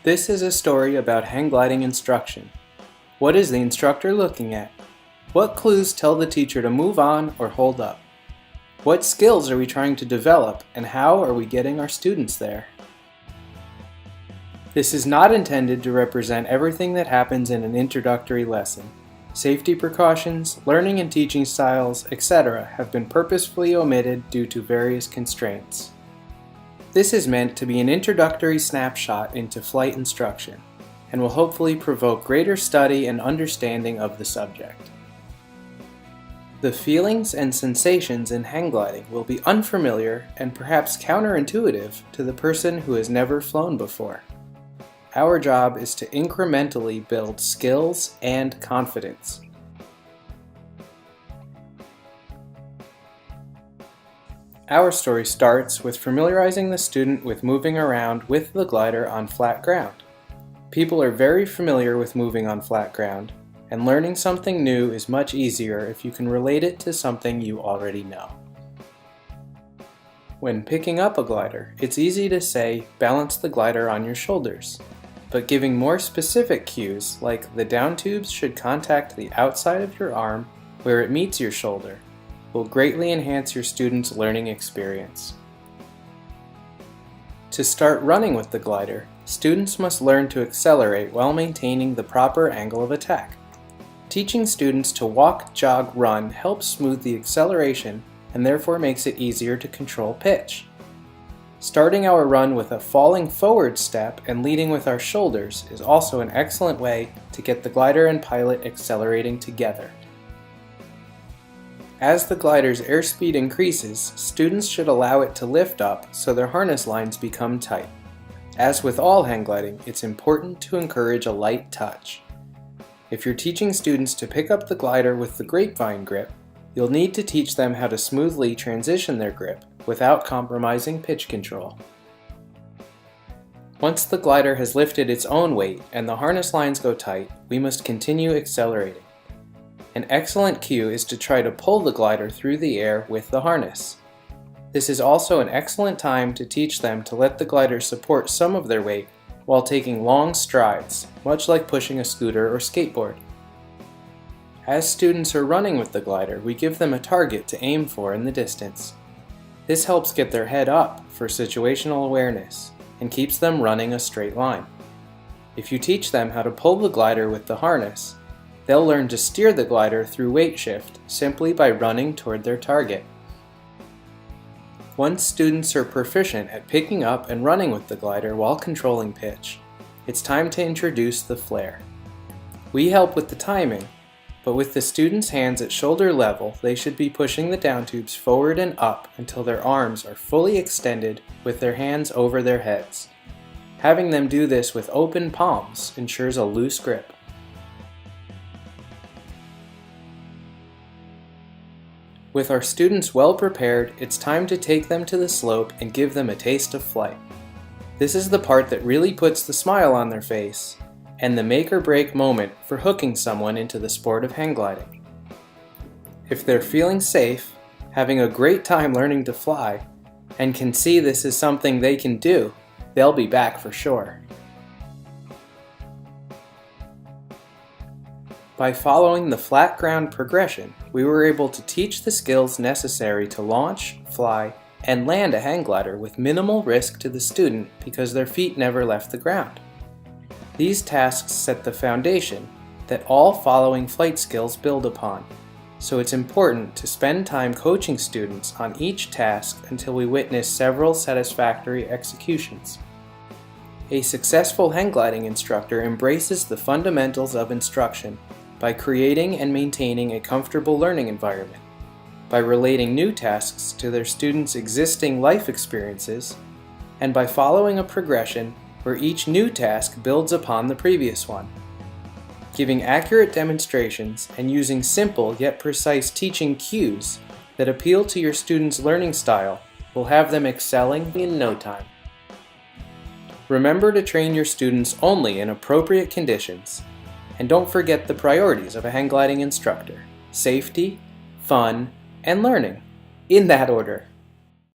This is a story about hang gliding instruction. What is the instructor looking at? What clues tell the teacher to move on or hold up? What skills are we trying to develop, and how are we getting our students there? This is not intended to represent everything that happens in an introductory lesson. Safety precautions, learning and teaching styles, etc. have been purposefully omitted due to various constraints. This is meant to be an introductory snapshot into flight instruction, and will hopefully provoke greater study and understanding of the subject. The feelings and sensations in hang gliding will be unfamiliar and perhaps counterintuitive to the person who has never flown before. Our job is to incrementally build skills and confidence. Our story starts with familiarizing the student with moving around with the glider on flat ground. People are very familiar with moving on flat ground, and learning something new is much easier if you can relate it to something you already know. When picking up a glider, it's easy to say, balance the glider on your shoulders. But giving more specific cues, like the down tubes should contact the outside of your arm where it meets your shoulder, will greatly enhance your student's learning experience. To start running with the glider, students must learn to accelerate while maintaining the proper angle of attack. Teaching students to walk, jog, run helps smooth the acceleration and therefore makes it easier to control pitch. Starting our run with a falling forward step and leading with our shoulders is also an excellent way to get the glider and pilot accelerating together. As the glider's airspeed increases, students should allow it to lift up so their harness lines become tight. As with all hang gliding, it's important to encourage a light touch. If you're teaching students to pick up the glider with the grapevine grip, you'll need to teach them how to smoothly transition their grip without compromising pitch control. Once the glider has lifted its own weight and the harness lines go tight, we must continue accelerating. An excellent cue is to try to pull the glider through the air with the harness. This is also an excellent time to teach them to let the glider support some of their weight while taking long strides, much like pushing a scooter or skateboard. As students are running with the glider, we give them a target to aim for in the distance. This helps get their head up for situational awareness and keeps them running a straight line. If you teach them how to pull the glider with the harness, they'll learn to steer the glider through weight shift simply by running toward their target. Once students are proficient at picking up and running with the glider while controlling pitch, it's time to introduce the flare. We help with the timing, but with the students' hands at shoulder level, they should be pushing the down tubes forward and up until their arms are fully extended with their hands over their heads. Having them do this with open palms ensures a loose grip. With our students well prepared, it's time to take them to the slope and give them a taste of flight. This is the part that really puts the smile on their face and the make or break moment for hooking someone into the sport of hang gliding. If they're feeling safe, having a great time learning to fly, and can see this is something they can do, they'll be back for sure. By following the flat ground progression, we were able to teach the skills necessary to launch, fly, and land a hang glider with minimal risk to the student because their feet never left the ground. These tasks set the foundation that all following flight skills build upon, so it's important to spend time coaching students on each task until we witness several satisfactory executions. A successful hang gliding instructor embraces the fundamentals of instruction by creating and maintaining a comfortable learning environment, by relating new tasks to their students' existing life experiences, and by following a progression where each new task builds upon the previous one. Giving accurate demonstrations and using simple yet precise teaching cues that appeal to your students' learning style will have them excelling in no time. Remember to train your students only in appropriate conditions, and don't forget the priorities of a hang gliding instructor: safety, fun, and learning, in that order.